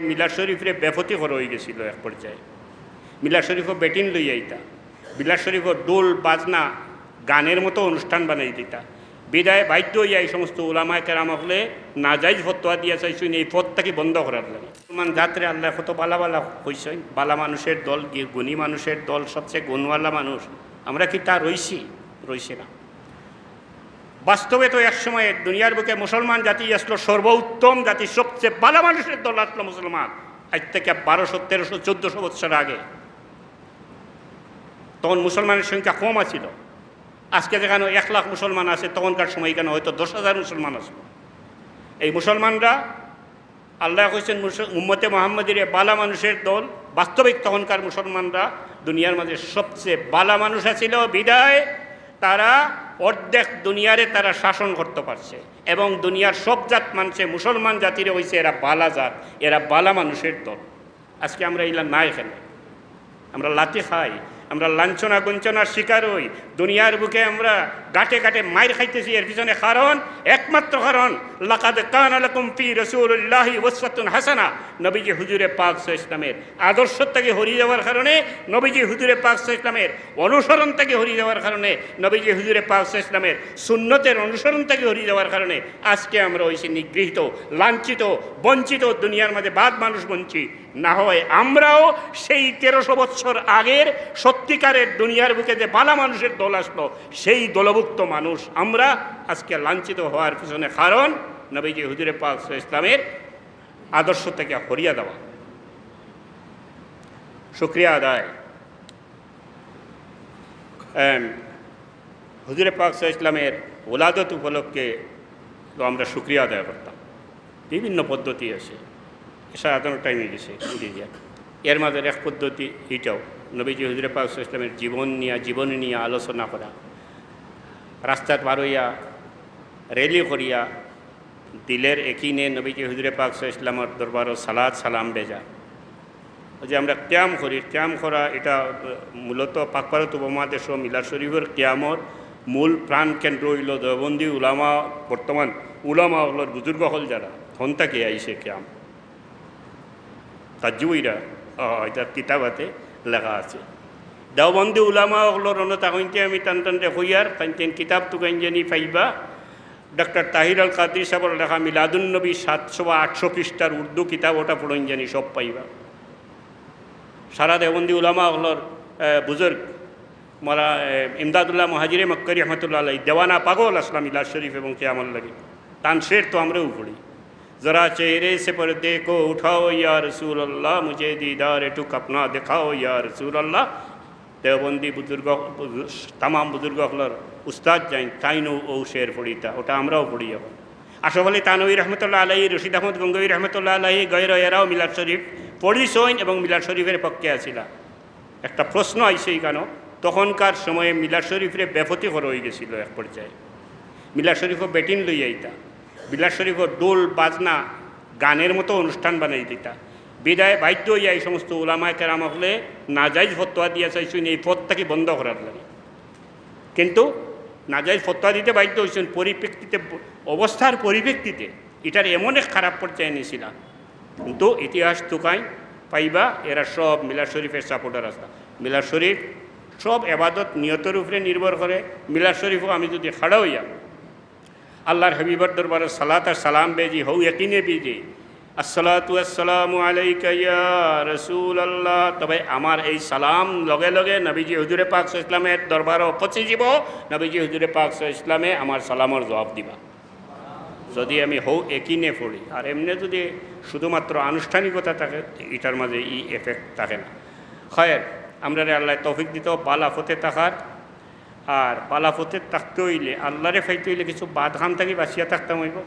মিলাদ শরীফরে বেফতি করা হয়ে গেছিল এক পর্যায়ে। মিলাদ শরীফও বেটিন লই আইতা, মিলাদ শরীফও ডোল বাজনা গানের মতো অনুষ্ঠান বানাই দিতা। বিদায় বাধ্য হইয়া এই সমস্ত ওলামায়ে কেরাম হলে নাজাইজ ফতোয়া দিয়া চাইছেন এই পথটাকে বন্ধ করার লাগে। মুসলমান জাতরে আল্লাহ কত বালা বালা হইছেন, বালা মানুষের দল, গুণী মানুষের দল, সবচেয়ে গুণওয়ালা মানুষ। আমরা কি তা রইছি না। বাস্তবে তো একসময় দুনিয়ার বুকে মুসলমান জাতি আসলো সর্বোত্তম জাতি, সবচেয়ে বালা মানুষের দল আসলো মুসলমান। আজ থেকে 1200, 1300, 1400 বছর আগে তখন মুসলমানের সংখ্যা কম আছিল। আজকে যেখানে 1 লাখ মুসলমান আছে, তখনকার সময় এখানে হয়তো 10,000 মুসলমান আসলো। এই মুসলমানরা আল্লাহ কইছেন উম্মতে মুহাম্মাদের বালা মানুষের দল। বাস্তবিক তখনকার মুসলমানরা দুনিয়ার মাঝে সবচেয়ে বালা মানুষ ছিল, বিদায় তারা অর্ধেক দুনিয়ারে তারা শাসন করতে পারছে। এবং দুনিয়ার সব জাত মানুষে মুসলমান জাতিরে হয়েছে এরা বালা জাত, এরা বালা মানুষের দল। আজকে আমরা এগুলা নাই খেলে, আমরা লাঠি খাই, আমরা লাঞ্ছনা গুঞ্চনার শিকার হই, দুনিয়ার বুকে আমরা গাটে গাটে মাইর খাইতেছি। এর পিছনে কারণ, একমাত্র কারণ, লাকাদ কানা লাকুম ফি রাসূলিল্লাহি উসওয়াতুন হাসানা। নবীজি হুজুরে পাক সাল্লাল্লাহু আলাইহি ওয়াসাল্লামের আদর্শ থেকে হারিয়ে যাওয়ার কারণে, নবীজি হুজুরে পাক সাল্লাল্লাহু আলাইহি ওয়াসাল্লামের অনুসরণ থেকে হারিয়ে যাওয়ার কারণে, নবীজি হুজুরে পাক সাল্লাল্লাহু আলাইহি ওয়াসাল্লামের সুন্নতের অনুসরণ থেকে হারিয়ে যাওয়ার কারণে আজকে আমরা হইছি নিগৃহীত, লাঞ্ছিত, বঞ্চিত, দুনিয়ার মাঝে বাদ মানুষ বঞ্চিত। না হয় আমরাও সেই 1300 বছর আগের সত্যিকারের দুনিয়ার বুকে যে বালা মানুষের দল আসলো, সেই দলভুক্ত মানুষ আমরা আজকে লাঞ্ছিত হওয়ার পিছনে কারণ নবীজি হুজুরে পাক সাল্লাল্লাহু আলাইহি ওয়াসাল্লামের আদর্শ থেকে হরিয়া দেওয়া। শুকরিয়া আদায়। হুজুরে পাক সাল্লাল্লাহু আলাইহি ওয়াসাল্লামের ওলাদত উপলক্ষে তো আমরা শুকরিয়া আদায় করতাম। বিভিন্ন পদ্ধতি আছে, সাধারণ টাইমে গেছে ইন্ডিয়া। এর মাঝে এক পদ্ধতি এটাও, নবীজি হুজুরে পাক সাল্লাল্লাহু আলাইহি ওয়াসাল্লামের জীবনী নিয়ে আলোচনা করা, রাস্তাত পার হইয়া রেলি করিয়া দিলের একিনে নবীজি হুজুরে পাক সাল্লাল্লাহু আলাইহি ওয়াসাল্লামের দরবারও সালাত সালাম বেজা। যে আমরা ক্যাম করি, ক্যাম করা এটা মূলত পাক ভারত উপমহাদেশ ও মিলাদ শরীফের ক্যামর মূল প্রাণ কেন্দ্র হইল দেওবন্দি উলামা, বর্তমান উলামা হলর বুজুর্গ হল যারা হন্তাকে আইসে ক্যাম তাজুইরা এটা কিতাবাতে লেখা আছে। দেওবন্দি উলামা হলর অনতাকইতে আমি টানটানতে হইয়ার তান কিতাব তুকাইন জানি পাইবা। ডক্টর তাহির আল কাদরি সাহেবের লেখা মিলাদুন নবী 700 বা 800 পৃষ্ঠার উর্দু কিতাব, ওটা পড়ইন জানি সব পাইবা। সারা দেওবন্দি উলামা হলর বুজুর্গ মারা ইমদাদুল্লাহ মুহাজিরে মক্কি রহমতুল্লাহ আলাইহি দেওয়ানা পাগল আসলাম মিলাদ শরীফ এবং কিয়ামত লাগি। তান শের তো আমরাও পড়ি, जरा चेहरे से पर्दे को उठाओ या रसूल अल्लाह, मुझे दीदार टुक अपना दिखाओ या रसूल अल्लाह। देवबंदी बुजुर्ग तमाम बुजुर्ग হলর উস্তাদ যাই তাইনও ও শের পড়িতা, ওটা আমরাও পড়ি। এখন আশরাফ আলী থানভী রহমতুল্লাহ আলাইহি, রশিদ আহমদ গঙ্গোহী রহমতুল্লাহ আলাইহি, গয়র এরাও মিলাদ শরীফ পড়িছইন এবং মিলাদ শরীফের পক্ষে আছিলা। একটা প্রশ্ন আইছে কেন, তখনকার সময়ে মিলাদ শরীফরে বেফতি করা হয়ে গেছিল এক পর্যায়ে। মিলাদ শরীফও বেটিন লই আইতা, মিলাদ শরীফও ডোল বাজনা গানের মতো অনুষ্ঠান বানাই দিতা। বিদায় বাধ্য হইয়া এই সমস্ত ওলামায়ে কেরাম হলে নাজাইজ ফতোয়া দিয়া চাইছেন এই পথটাকে বন্ধ করার লাগে। কিন্তু নাজাইজ ফতোয়া দিতে বাধ্য হয়েছেন পরিপ্রেক্ষিতে, অবস্থার পরিপ্রেক্ষিতে এটার এমন এক খারাপ পর্যায়ে নিয়েছিলাম। কিন্তু ইতিহাস তুকাই পাইবা এরা সব মিলাদ শরীফের সাপোর্টার আসতা। মিলাদ শরীফ সব এবাদত নিয়তের উপরে নির্ভর করে। মিলাদ শরীফও আমি যদি খাড়া হইয়া আল্লাহর হাবিবের দরবারে সালাত আর সালাম বেজি হৌ একিনে বিজি আসসালাতু আসসালামু আলাইকা ইয়া রাসূলুল্লাহ, তবে আমার এই সালাম লগে লগে নবীজি হুজুরে পাক সাল্লাল্লাহু আলাইহি ওয়াসাল্লামের দরবারও পৌঁছে যাব। নবীজি হুজুরে পাক সাল্লাল্লাহু আলাইহি ওয়াসাল্লামে আমার সালামের জবাব দিবা যদি আমি হৌ একিনে পড়ি। আর এমনি যদি শুধুমাত্র আনুষ্ঠানিকতা থাকে, এটার মাঝে এই এফেক্ট থাকে না। খয়ের আমরা আল্লাহ তৌফিক দিত বালা ফতে থাকার। আর বালা ফতে থাকতে হইলে, আল্লাহরে ফাইতে হইলে কিছু বাদ খাম থাকি বাঁচিয়া থাকতাম হইব।